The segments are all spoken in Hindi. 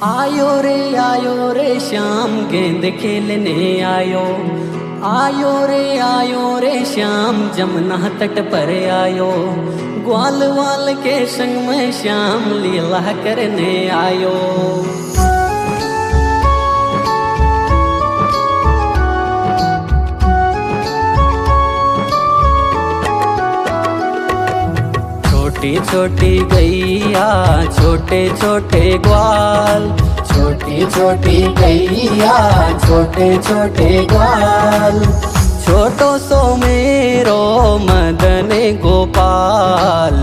आयो रे श्याम गेंद खेलने आयो रे श्याम जमुना तट पर आयो। ग्वाल वाल के संग में श्याम लीला करने आयो। छोटी छोटी गैया छोटे छोटे ग्वाल, छोटी छोटी गैया छोटे छोटे ग्वाल। छोटो सो मेरो मदन गोपाल,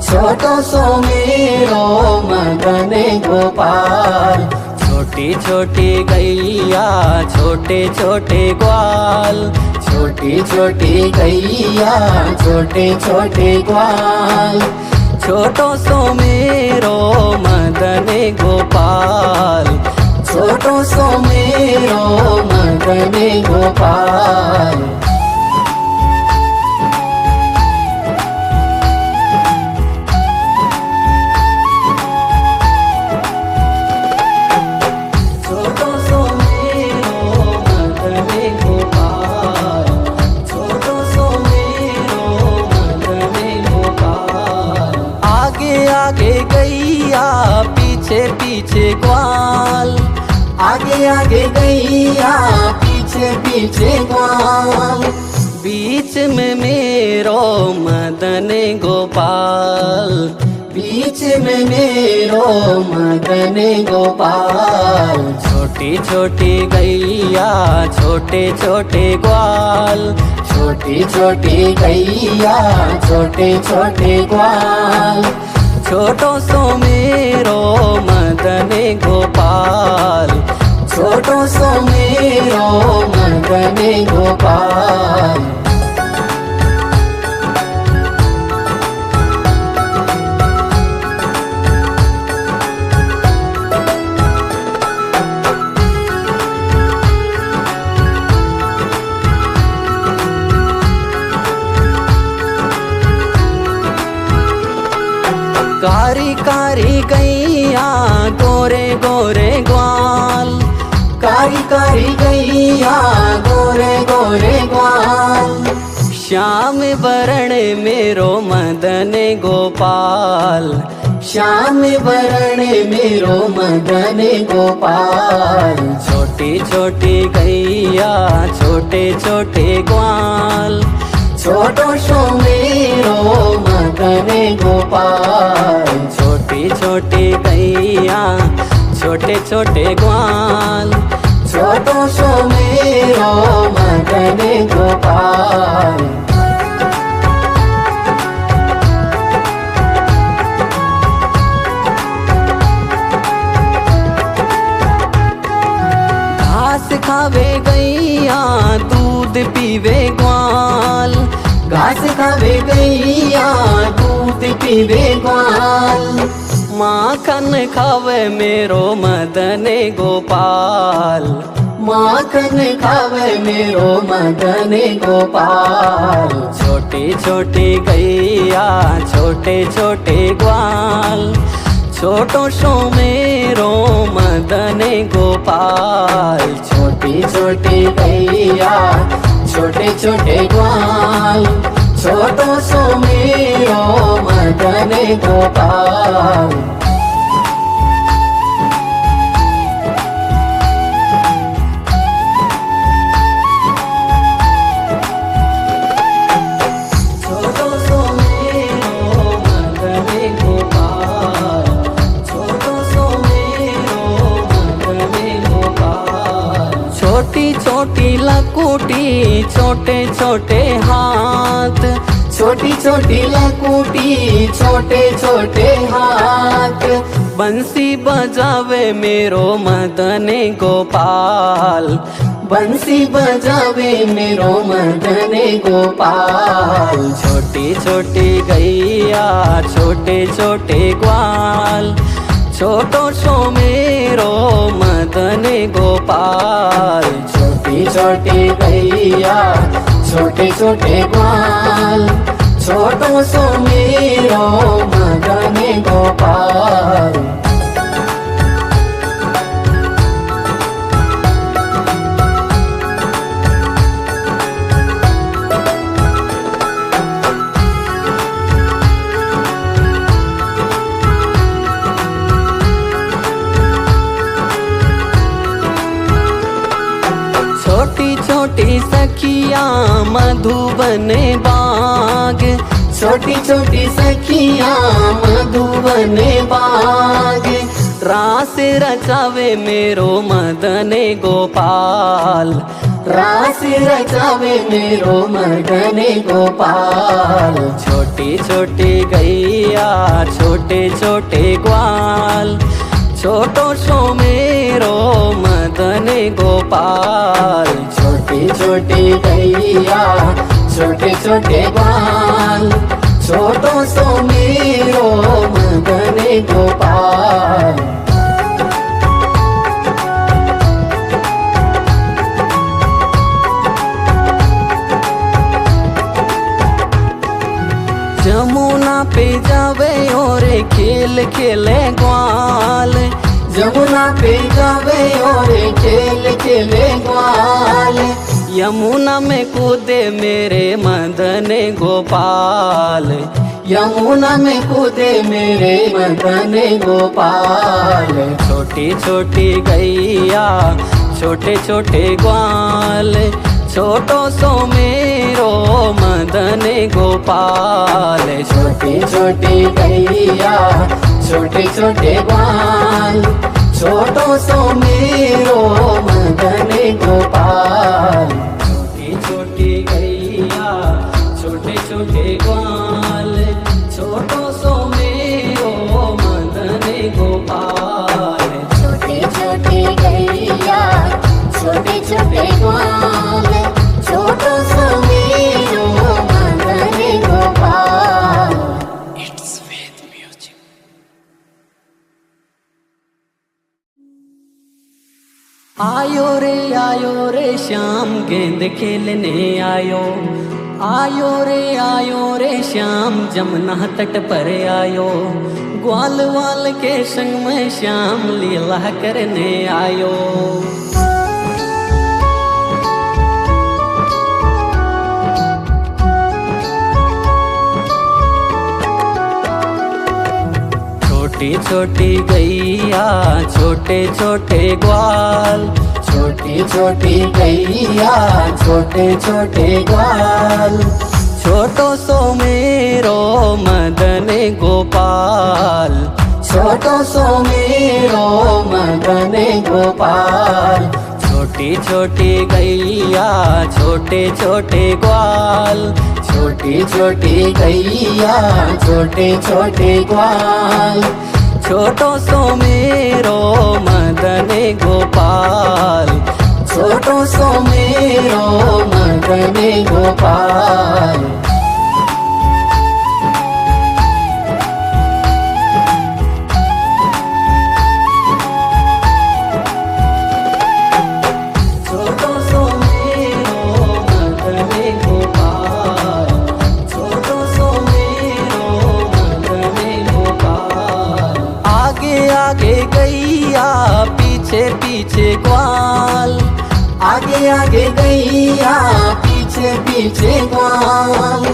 छोटो सो मेरो मदन गोपाल। छोटी छोटी गैया छोटे छोटे ग्वाल, छोटी छोटी गैया छोटे छोटे ग्वाल। छोटो सो मेरो मदन गोपाल, छोटो सो मेरो मदन गोपाल। आगे गैया पीछे पीछे ग्वाल, आगे आगे गैया पीछे पीछे ग्वाल। बीच में मेरो मदन गोपाल, बीच में मेरो मदन गोपाल। छोटी छोटी गैया छोटे छोटे ग्वाल, छोटी छोटी गैया छोटे छोटे ग्वाल। छोटो सो मेरो मदन गोपाल, छोटो सो मेरो मदन गोपाल। कारी कारी गैया गोरे गोरे ग्वाल, कारी कारी गैया गोरे गोरे ग्वाल। श्याम वरण मेरो मदन गोपाल, श्याम वरण मेरो मदन गोपाल। छोटी छोटी गैया छोटे छोटे ग्वाल, छोटो सो मेरो मदन गोपाल। छोटी छोटी गैया छोटे छोटे ग्वाल, छोटो सो मेरो मदन गोपाल। घास खावे गैया दूध पीवे ग्वाल, घास खावे गैया दूध पीवे ग्वाल। माखन खावे मेरो मदन गोपाल, माखन खावे मेरो मदन गोपाल। छोटी छोटी गैया छोटे छोटे ग्वाल, छोटो सो मेरो मदन गोपाल। छोटी छोटी गैया छोटे छोटे ग्वाल, छोटो सो मेरो मदन गोपाल। छोटी छोटी लकुटी छोटे छोटे हाथ, छोटी छोटी लकुटी छोटे छोटे हाथ। बंसी बजावे मेरो मदन गोपाल, बंसी बजावे मेरो मदन गोपाल। छोटी छोटी गैया छोटे छोटे ग्वाल, छोटो सो मेरो मदन गोपाल। छोटी छोटी गैया छोटे छोटे ग्वाल, छोटो सो मेरो मदन गोपाल। मधुबन बाग, छोटी छोटी सखियां मधुबन बाग। रास रचावे मेरो मदन गोपाल, रास रचावे मेरो मदन गोपाल। छोटी छोटी गैया छोटे छोटे ग्वाल, छोटो सो मेरो मदन गोपाल। छोटी छोटी गैया छोटे छोटे ग्वाल, छोटो सो मेरो मदन गोपाल। जमुना पे जावे और खेल खेले ग्वाल, जमुना पे जावे और खेल खेले ग्वाल। यमुना में कूदे मेरे मदन गोपाल, यमुना में कूदे मेरे मदन गोपाल। छोटी छोटी गैया छोटे छोटे ग्वाल, छोटो सो मेरो मदन गोपाल। छोटी छोटी गैया छोटे छोटे ग्वाल, छोटो सो मेरो मदन गोपाल। छोटी छोटी गैया छोटे छोटे ग्वाल, छोटो सो मेरो मदन गोपाल। छोटी छोटी गैया छोटे छोटे ग्वाल, छोटो सो मेरो मदन गोपाल। It's Ved music. आयो रे श्याम गेंद खेलने आयो, आयो रे श्याम जमुना तट पर आयो। ग्वाल वाल के संग में श्याम लीला करने आयो। छोटी छोटी गैया छोटे छोटे ग्वाल, छोटी छोटी गैया छोटे छोटे ग्वाल। छोटो सो मेरो मदन गोपाल, छोटो सो मेरो मदन गोपाल। छोटी छोटी गैया छोटे छोटे ग्वाल, छोटी छोटी गैया छोटे छोटे ग्वाल। छोटो सो मेरो मदन गोपाल, छोटो सो मेरो मदन गोपाल। छोटो सो मेरो मदन गोपाल, छोटो सो मेरो मदन गोपाल। आगे आगे गैया पीछे पीछे ग्वाल, आगे आगे गैया पीछे पीछे ग्वाल।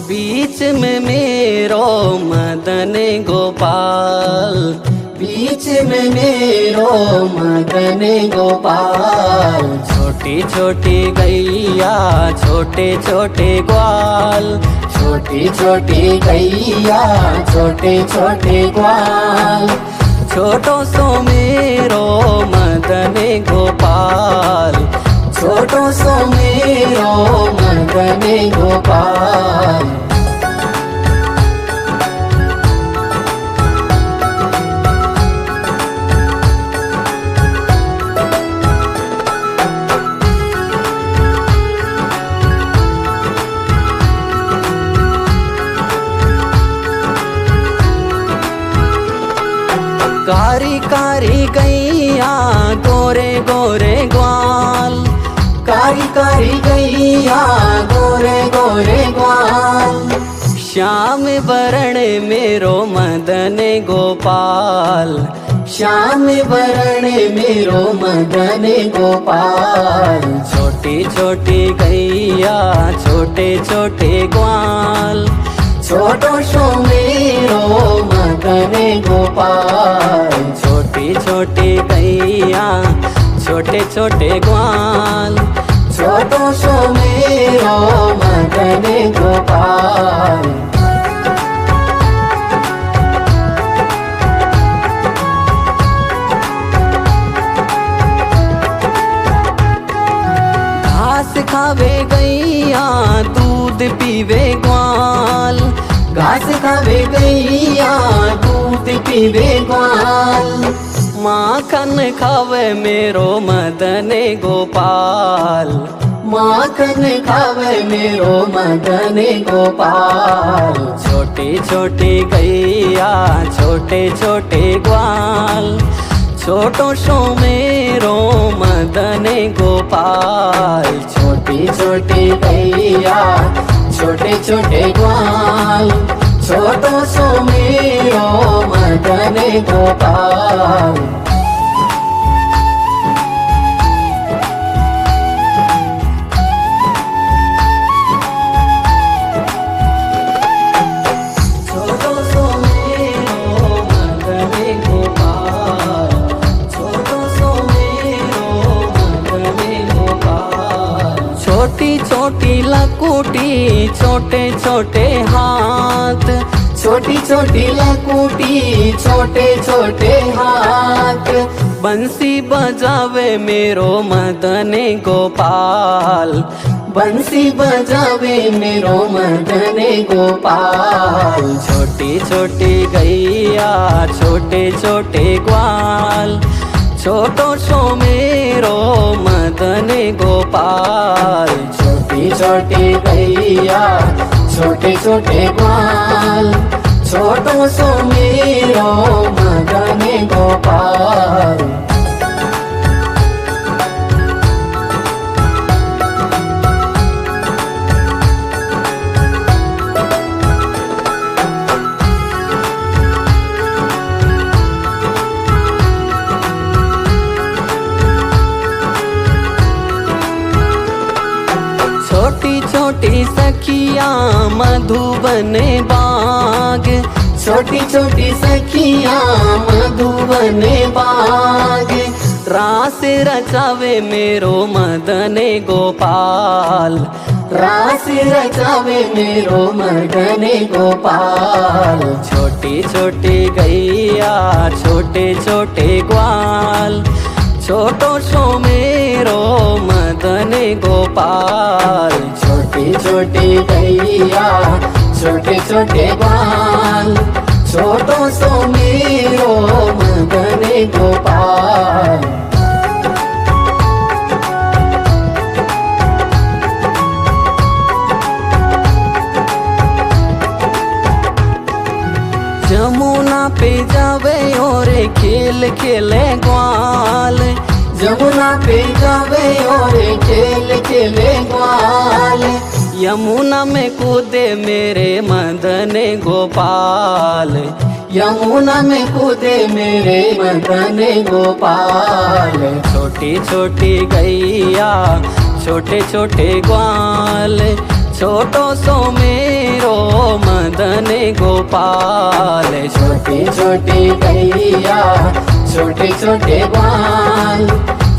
बीच में मेरो मदन गोपाल, बीच में मेरो मदन गोपाल। छोटी छोटी गैया छोटे छोटे ग्वाल, छोटी छोटी गैया छोटे छोटे ग्वाल। छोटो सो मेरो मदन गोपाल, छोटो सो मेरो मदन गोपाल। कारी कारी गैया गोरे गोरे ग्वाल, कारी कारी गैया गोरे गोरे ग्वाल। श्याम वरण मेरो मदन गोपाल, श्याम वरण मेरो मदन गोपाल। छोटी छोटी गैया छोटे छोटे ग्वाल, छोटो सो मेरो मदन गोपाल। छोटी छोटी गैया छोटे छोटे ग्वाल, छोटो सो मेरो मेरो मदन गोपाल। घास खावे गैया दूध पीवे ग्वाल, घास खावे गैया दूध पीवे ग्वाल। माखन खावे मेरो मदन गोपाल, माखन खावे मेरो मदन गोपाल। छोटी छोटी गैया छोटे छोटे ग्वाल, छोटो सो मेरो मदन गोपाल। छोटी छोटी गैया छोटे छोटे ग्वाल, छोटो सो मेरो मदन गोपाल। छोटी छोटी लकुटी छोटे छोटे हाथ, छोटी छोटी लकुटी छोटे छोटे हाथ। बंसी बजावे मेरो मदन गोपाल, बंसी बजावे मेरो मदन गोपाल। छोटी छोटी गैया छोटे छोटे ग्वाल, छोटो सो मेरो मदन गोपाल। छोटी छोटी गैया छोटे छोटे ग्वाल, छोटो सो मेरो मदन गोपाल। छोटी छोटी सखिया मधुबन बाग, छोटी छोटी सखिया मधुबन बाग। रास रचावे मेरो मदन गोपाल, रास रचावे मेरो मदन गोपाल। छोटी छोटी गैया छोटे छोटे ग्वाल, छोटो सो मेरो मदन गोपाल। छोटी छोटी गैया छोटे छोटे ग्वाल, छोटो सो मेरो मदन गोपाल। जमुना पे जावे और खेल खेले ग्वाल, जमुना पे जावे और खेल खेले ग्वाल। यमुना में कूदे मेरे मदन गोपाल, यमुना में कूदे मेरे मदन गोपाल। छोटी छोटी गैया छोटे छोटे ग्वाल, छोटो सो मेरो मदन गोपाल। छोटी छोटी गैया छोटे छोटे ग्वाल,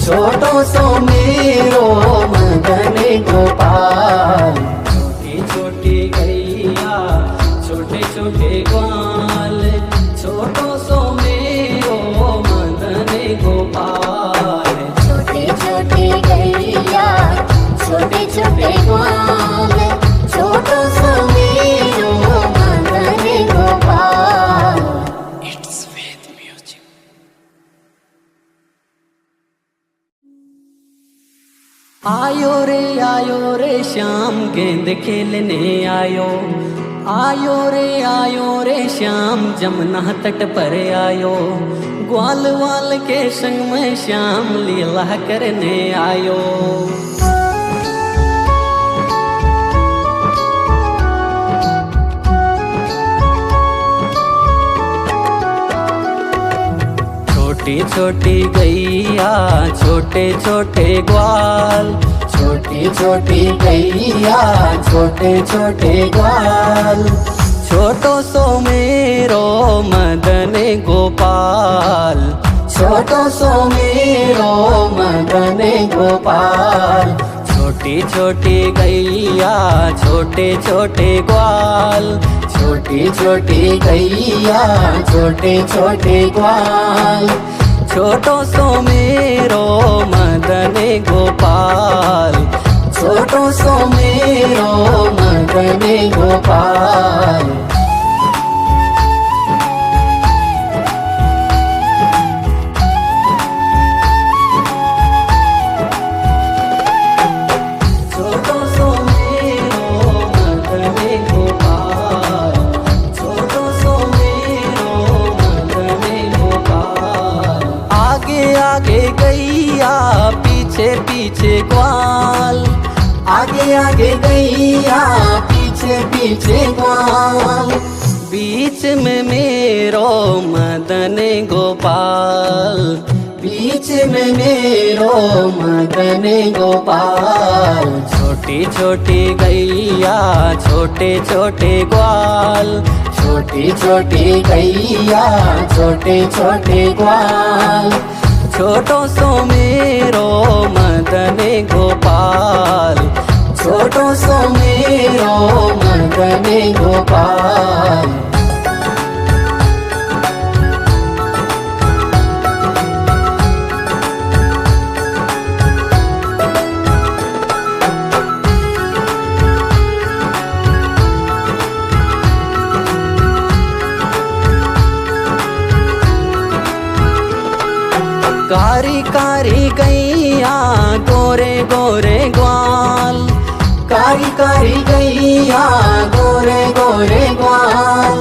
छोटो सो मेरो मदन गोपाल। छोटी छोटी गैया छोटे छोटे ग्वाल, छोटो सो मेरो मदन गोपाल। छोटी छोटी गैया छोटे छोटे ग्वाल, छोटो सो मेरो मदन गोपाल। आयो रे श्याम गेंद खेलने आयो, आयो रे श्याम जमुना तट पर आयो। ग्वाल वाल के संग में श्याम लीला करने आयो। छोटी छोटी गैया छोटे छोटे ग्वाल, छोटी छोटी गैया छोटे छोटे ग्वाल। छोटो सो मेरो मदन गोपाल, छोटो सो मेरो मदन गोपाल। छोटी छोटी गैया छोटे छोटे ग्वाल, छोटी छोटी गैया छोटे छोटे ग्वाल, छोटो सो मेरो मदन गोपाल, छोटो सो मेरो मदन गोपाल। आगे गैया पीछे पीछे ग्वाल, आगे आगे गैया पीछे पीछे ग्वाल, बीच में मेरो मदन गोपाल, बीच में मेरो मदन गोपाल। छोटी छोटी गैया छोटे छोटे ग्वाल, छोटी छोटी गैया छोटे छोटे ग्वाल, छोटो सो मेरो मदन गोपाल, छोटो सो मेरो मदन गोपाल। कारी कारी गैया गोरे गोरे ग्वाल, कारी कारी गैया गोरे गोरे ग्वाल,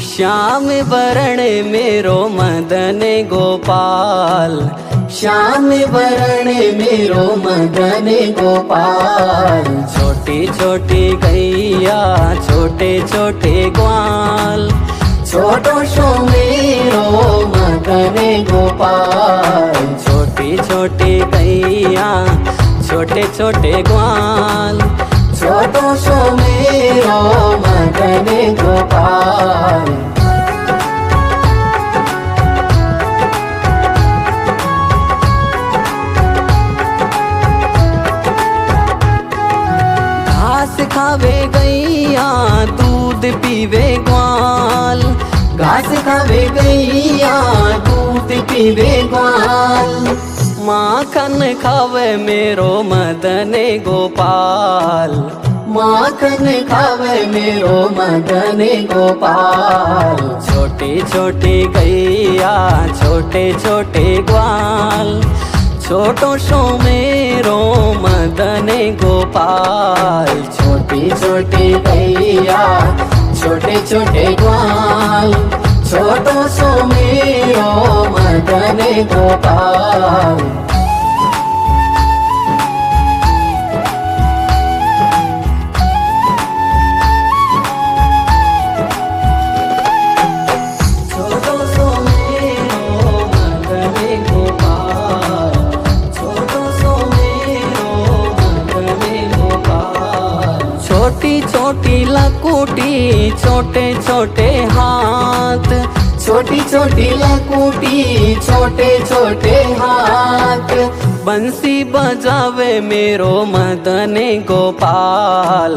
श्याम वरण मेरो मदन गोपाल, श्याम वरण मेरो मदन गोपाल। छोटी छोटी गैया छोटे छोटे ग्वाल, छोटो सो मेरो मदन गोपाल, छोटी छोटी गैया छोटे छोटे ग्वाल, छोटो सो मेरो मदन गोपाल। घास खावे गैया दूध पीवे ग्वाल, घास खावे गैया दूध पीवे ग्वाल, माखन खावे मेरो मदन गोपाल, माखन खावे मेरो मदन गोपाल। छोटी छोटी गैया छोटे छोटे ग्वाल, छोटो सो मेरो मदन गोपाल, छोटी छोटी गैया छोटे छोटे ग्वाल, छोटो सो मेरो मदन गोपाल। छोटी छोटी लकुटी छोटे छोटे हाथ, छोटी छोटी लकुटी छोटे छोटे हाथ, बंसी बजावे मेरो मदन गोपाल,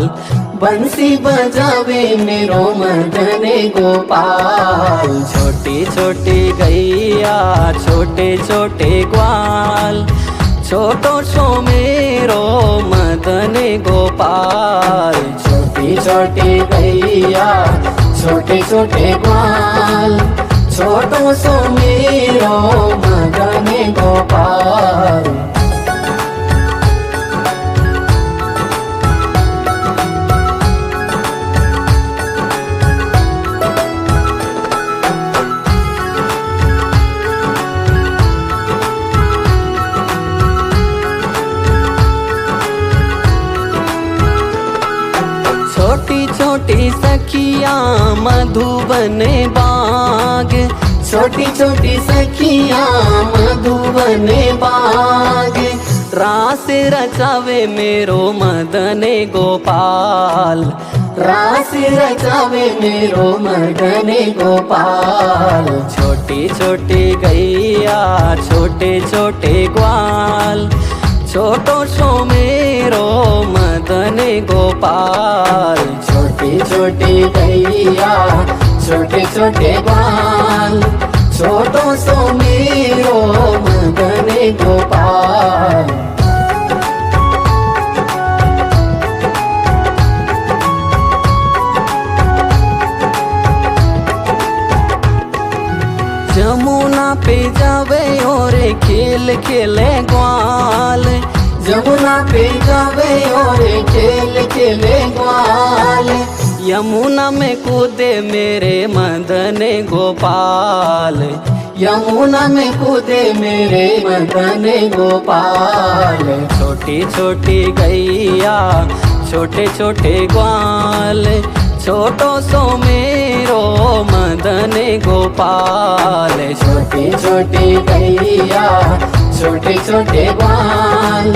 बंसी बजावे मेरो मदन गोपाल। छोटी छोटी गैया छोटे छोटे ग्वाल, छोटो सो मेरो मदन गोपाल, छोटी छोटी गैया छोटे छोटे ग्वाल, छोटो सो मेरो मदन गोपाल। छोटी छोटी सखिया मधुबन बाग, छोटी छोटी सखिया मधुबन बाग, रास रचावे मेरो मदन गोपाल, रास रचावे मेरो मदन गोपाल। छोटी छोटी गैया छोटे छोटे ग्वाल, छोटो सो मेरो मदन गोपाल। छोटी छोटी गैया छोटे छोटे ग्वाल, छोटो सो मेरो मदन गोपाल। जमुना पे जावे और खेल खेले ग्वाल। जमुना पे जावे और खेल खेले ग्वाल। यमुना में कूदे मेरे मदन गोपाल। यमुना में कूदे मेरे मदन गोपाल। छोटी छोटी गैया छोटे छोटे ग्वाल, छोटो सो मेरो मदन गोपाल। छोटी छोटी गैया छोटे छोटे ग्वाल,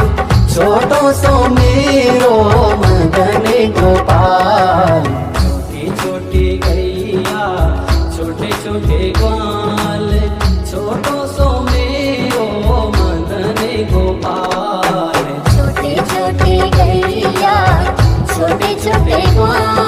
छोटो सो मेरो मदन गोपाल। छोटी छोटी गैया छोटे छोटे ग्वाल, छोटो सो मेरो मदन गोपाल। छोटी छोटी गैया छोटे छोटे ग्वाल,